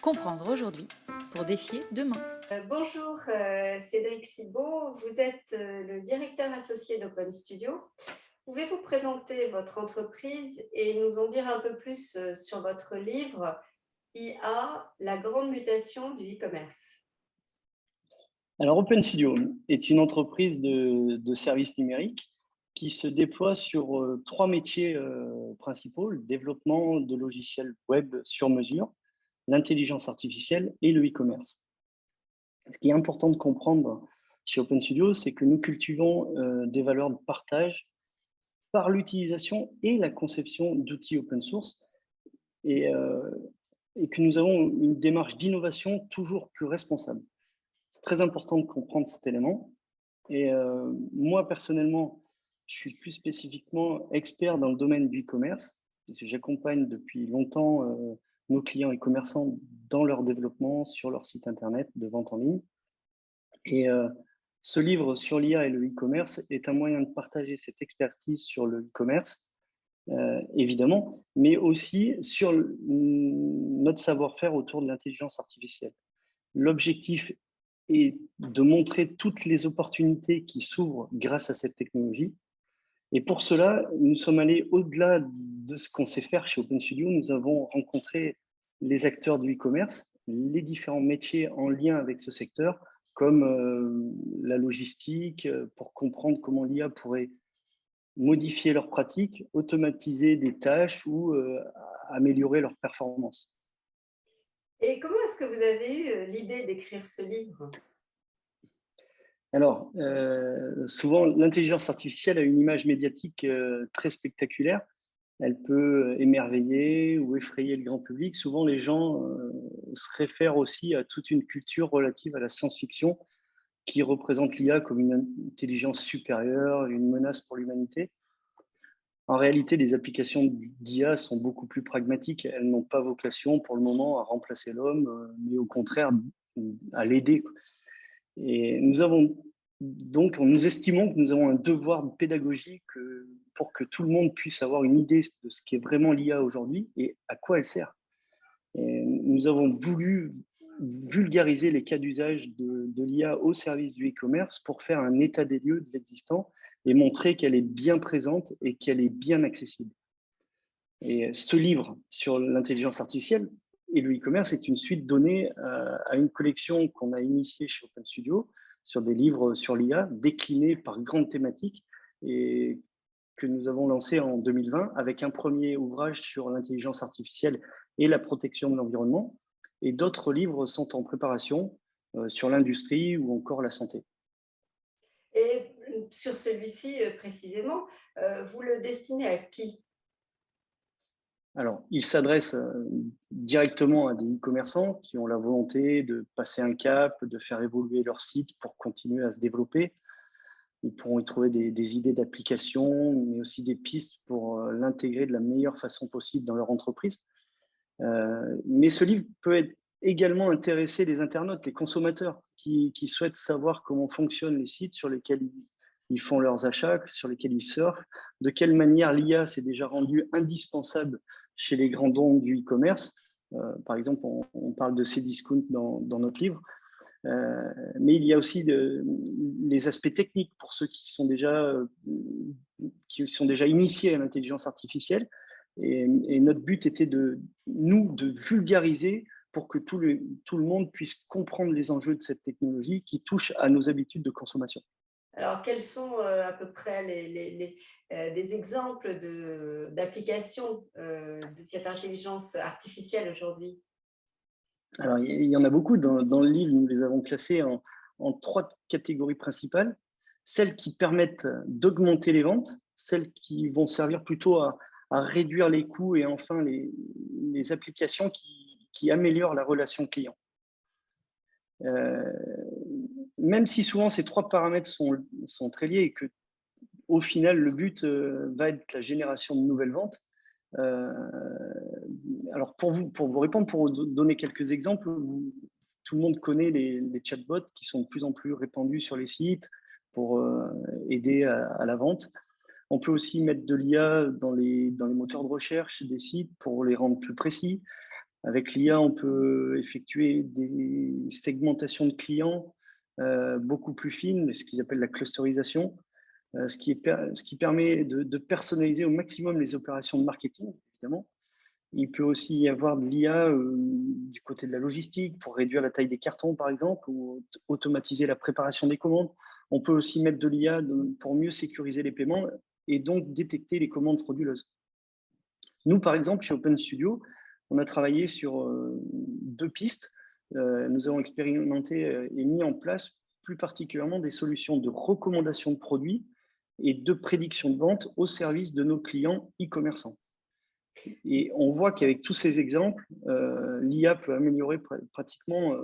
Comprendre aujourd'hui pour défier demain. Bonjour, Cédric Silbeau, vous êtes le directeur associé d'Open Studio. Pouvez-vous présenter votre entreprise et nous en dire un peu plus sur votre livre IA, la grande mutation du e-commerce? Alors, Open Studio est une entreprise de services numériques qui se déploie sur trois métiers principaux: le développement de logiciels web sur mesure, l'intelligence artificielle et le e-commerce. Ce qui est important de comprendre chez Open Studio, c'est que nous cultivons des valeurs de partage par l'utilisation et la conception d'outils open source et, euh, et que nous avons une démarche d'innovation toujours plus responsable. C'est très important de comprendre cet élément. Et moi, personnellement, je suis plus spécifiquement expert dans le domaine du e-commerce, parce que j'accompagne depuis longtemps nos clients e-commerçants dans leur développement sur leur site internet de vente en ligne. Et ce livre sur l'IA et le e-commerce est un moyen de partager cette expertise sur le e-commerce, évidemment, mais aussi sur notre savoir-faire autour de l'intelligence artificielle. L'objectif est de montrer toutes les opportunités qui s'ouvrent grâce à cette technologie. Et pour cela, nous sommes allés au-delà de ce qu'on sait faire chez Open Studio. Nous avons rencontré les acteurs du e-commerce, les différents métiers en lien avec ce secteur, comme la logistique, pour comprendre comment l'IA pourrait modifier leurs pratiques, automatiser des tâches ou améliorer leur performance. Et comment est-ce que vous avez eu l'idée d'écrire ce livre? Alors, souvent, l'intelligence artificielle a une image médiatique très spectaculaire. Elle peut émerveiller ou effrayer le grand public. Souvent, les gens se réfèrent aussi à toute une culture relative à la science-fiction qui représente l'IA comme une intelligence supérieure, une menace pour l'humanité. En réalité, les applications d'IA sont beaucoup plus pragmatiques. Elles n'ont pas vocation pour le moment à remplacer l'homme, mais au contraire à l'aider. Et nous estimons que nous avons un devoir pédagogique pour que tout le monde puisse avoir une idée de ce qu'est vraiment l'IA aujourd'hui et à quoi elle sert. Et nous avons voulu vulgariser les cas d'usage de l'IA au service du e-commerce pour faire un état des lieux de l'existant et montrer qu'elle est bien présente et qu'elle est bien accessible. Et ce livre sur l'intelligence artificielle et le e-commerce est une suite donnée à une collection qu'on a initiée chez Open Studio sur des livres sur l'IA déclinés par grandes thématiques et que nous avons lancé en 2020 avec un premier ouvrage sur l'intelligence artificielle et la protection de l'environnement. Et d'autres livres sont en préparation sur l'industrie ou encore la santé. Et sur celui-ci précisément, vous le destinez à qui? Alors, il s'adresse directement à des e-commerçants qui ont la volonté de passer un cap, de faire évoluer leur site pour continuer à se développer. Ils pourront y trouver des idées d'application, mais aussi des pistes pour l'intégrer de la meilleure façon possible dans leur entreprise. Mais ce livre peut également intéresser les internautes, les consommateurs qui souhaitent savoir comment fonctionnent les sites sur lesquels ils font leurs achats, sur lesquels ils surfent, de quelle manière l'IA s'est déjà rendue indispensable chez les grands noms du e-commerce. Par exemple, on parle de Cdiscount dans notre livre. Mais il y a aussi les aspects techniques pour ceux qui sont déjà initiés à l'intelligence artificielle. Et notre but était de vulgariser pour que tout le monde puisse comprendre les enjeux de cette technologie qui touche à nos habitudes de consommation. Alors, quels sont à peu près des exemples d'applications de cette intelligence artificielle aujourd'hui? Alors, il y en a beaucoup. Dans le livre, nous les avons classés en trois catégories principales. Celles qui permettent d'augmenter les ventes, celles qui vont servir plutôt à réduire les coûts et enfin les applications qui améliorent la relation client. Même si souvent ces trois paramètres sont très liés et que au final, le but va être la génération de nouvelles ventes. Alors, pour vous répondre, pour vous donner quelques exemples, tout le monde connaît les chatbots qui sont de plus en plus répandus sur les sites pour aider à la vente. On peut aussi mettre de l'IA dans les moteurs de recherche des sites pour les rendre plus précis. Avec l'IA, on peut effectuer des segmentations de clients beaucoup plus fines, ce qu'ils appellent la clusterisation, ce qui permet de personnaliser au maximum les opérations de marketing, évidemment. Il peut aussi y avoir de l'IA du côté de la logistique pour réduire la taille des cartons, par exemple, ou automatiser la préparation des commandes. On peut aussi mettre de l'IA pour mieux sécuriser les paiements et donc détecter les commandes frauduleuses. Nous, par exemple, chez Open Studio, on a travaillé sur 2 pistes. Nous avons expérimenté et mis en place plus particulièrement des solutions de recommandation de produits et de prédiction de vente au service de nos clients e-commerçants. Et on voit qu'avec tous ces exemples, l'IA peut améliorer pratiquement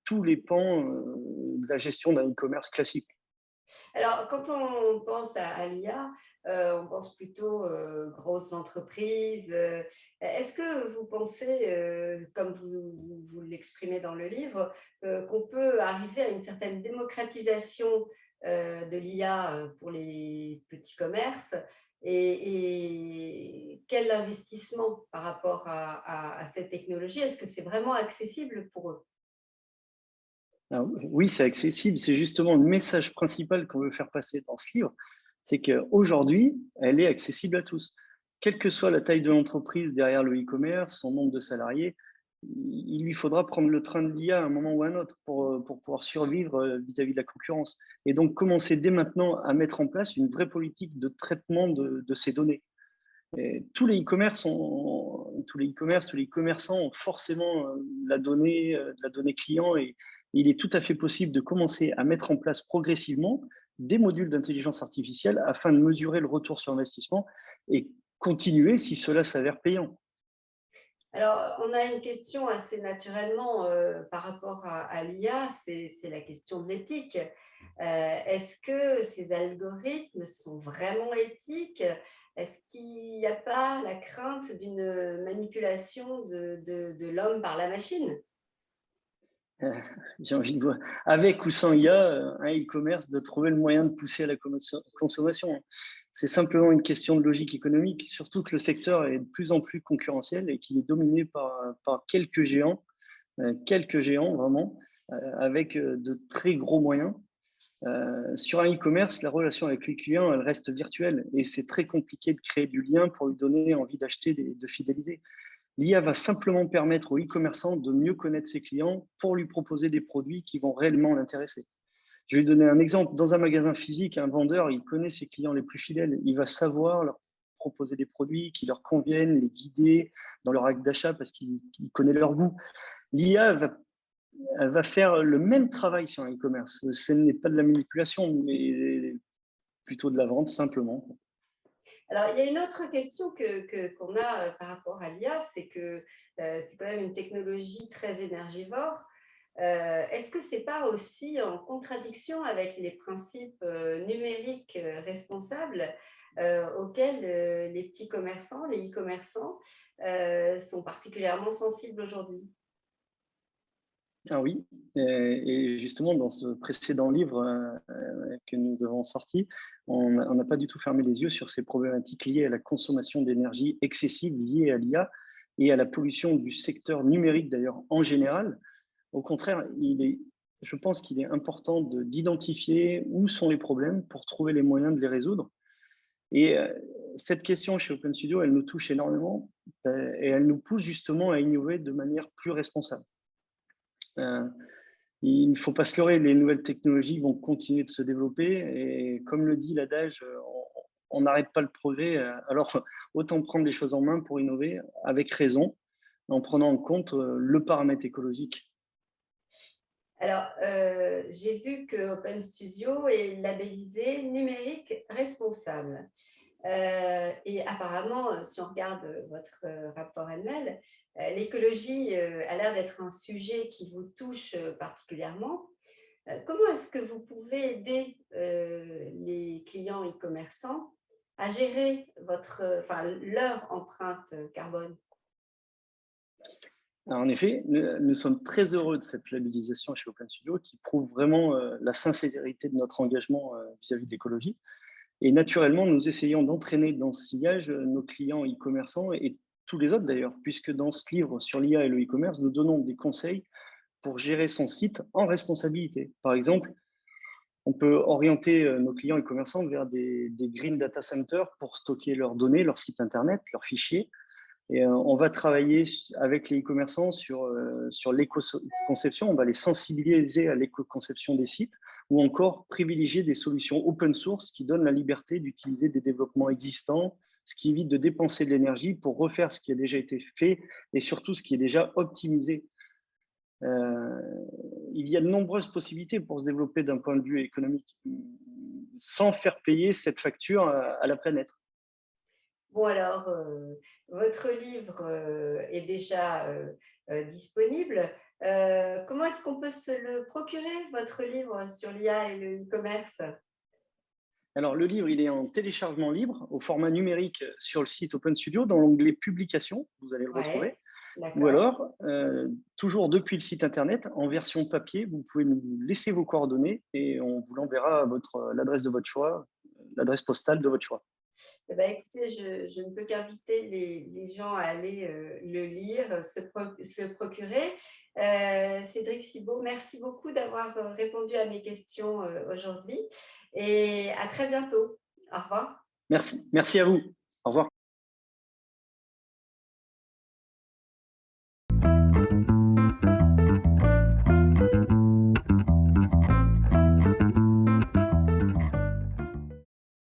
tous les pans de la gestion d'un e-commerce classique. Alors, quand on pense à l'IA, on pense plutôt grosses entreprises. Est-ce que vous pensez, comme vous l'exprimez dans le livre, qu'on peut arriver à une certaine démocratisation de l'IA pour les petits commerces et quel investissement par rapport à cette technologie? Est-ce que c'est vraiment accessible pour eux? Alors, oui, c'est accessible. C'est justement le message principal qu'on veut faire passer dans ce livre, c'est qu'aujourd'hui, elle est accessible à tous. Quelle que soit la taille de l'entreprise derrière le e-commerce, son nombre de salariés, il lui faudra prendre le train de l'IA à un moment ou à un autre pour pouvoir survivre vis-à-vis de la concurrence. Et donc, commencer dès maintenant à mettre en place une vraie politique de traitement de ces données. Et tous les e-commerce, tous les commerçants ont forcément la donnée client et il est tout à fait possible de commencer à mettre en place progressivement des modules d'intelligence artificielle afin de mesurer le retour sur investissement et continuer si cela s'avère payant. Alors, on a une question assez naturellement par rapport à l'IA, c'est la question de l'éthique. Est-ce que ces algorithmes sont vraiment éthiques? Est-ce qu'il n'y a pas la crainte d'une manipulation de l'homme par la machine? Euh, J'ai envie de voir. Avec ou sans IA, un e-commerce doit trouver le moyen de pousser à la consommation. C'est simplement une question de logique économique, surtout que le secteur est de plus en plus concurrentiel et qu'il est dominé par quelques géants vraiment, avec de très gros moyens. Sur un e-commerce, la relation avec les clients, elle reste virtuelle et c'est très compliqué de créer du lien pour lui donner envie d'acheter, de fidéliser. L'IA va simplement permettre au e-commerçant de mieux connaître ses clients pour lui proposer des produits qui vont réellement l'intéresser. Je vais donner un exemple. Dans un magasin physique, un vendeur, il connaît ses clients les plus fidèles. Il va savoir leur proposer des produits qui leur conviennent, les guider dans leur acte d'achat parce qu'il connaît leur goût. L'IA va faire le même travail sur un e-commerce. Ce n'est pas de la manipulation, mais plutôt de la vente simplement. Alors, il y a une autre question qu'on a par rapport à l'IA, c'est que c'est quand même une technologie très énergivore. Est-ce que ce n'est pas aussi en contradiction avec les principes numériques responsables auxquels les petits commerçants, les e-commerçants, sont particulièrement sensibles aujourd'hui? Ah oui, et justement, dans ce précédent livre que nous avons sorti, on n'a pas du tout fermé les yeux sur ces problématiques liées à la consommation d'énergie excessive liée à l'IA et à la pollution du secteur numérique d'ailleurs en général. Au contraire, je pense qu'il est important d'identifier où sont les problèmes pour trouver les moyens de les résoudre. Et cette question chez Open Studio, elle nous touche énormément et elle nous pousse justement à innover de manière plus responsable. Il ne faut pas se leurrer, les nouvelles technologies vont continuer de se développer et comme le dit l'adage, on n'arrête pas le progrès, alors autant prendre les choses en main pour innover avec raison, en prenant en compte le paramètre écologique. Alors, j'ai vu que Open Studio est labellisé numérique responsable. Et apparemment, si on regarde votre rapport annuel, l'écologie a l'air d'être un sujet qui vous touche particulièrement. Comment est-ce que vous pouvez aider les clients e-commerçants à gérer leur empreinte carbone? Alors, en effet, nous sommes très heureux de cette labellisation chez Open Studio qui prouve vraiment la sincérité de notre engagement vis-à-vis de l'écologie. Et naturellement, nous essayons d'entraîner dans ce sillage nos clients e-commerçants et tous les autres d'ailleurs, puisque dans ce livre sur l'IA et le e-commerce, nous donnons des conseils pour gérer son site en responsabilité. Par exemple, on peut orienter nos clients e-commerçants vers des green data centers pour stocker leurs données, leur site internet, leurs fichiers. Et on va travailler avec les e-commerçants sur l'éco-conception, on va les sensibiliser à l'éco-conception des sites ou encore privilégier des solutions open source qui donnent la liberté d'utiliser des développements existants, ce qui évite de dépenser de l'énergie pour refaire ce qui a déjà été fait et surtout ce qui est déjà optimisé. Il y a de nombreuses possibilités pour se développer d'un point de vue économique sans faire payer cette facture à la planète. Bon alors, votre livre est déjà disponible. Comment est-ce qu'on peut se le procurer, votre livre sur l'IA et le e-commerce? Alors, le livre, il est en téléchargement libre au format numérique sur le site Open Studio, dans l'onglet Publications, vous allez le retrouver. Ouais, Ou d'accord. alors, toujours depuis le site internet, en version papier, vous pouvez nous laisser vos coordonnées et on vous l'enverra à l'adresse de votre choix, l'adresse postale de votre choix. Eh ben, écoutez, je ne peux qu'inviter les gens à aller le lire, se le procurer. Cédric Cibot, merci beaucoup d'avoir répondu à mes questions aujourd'hui et à très bientôt. Au revoir. Merci à vous. Au revoir.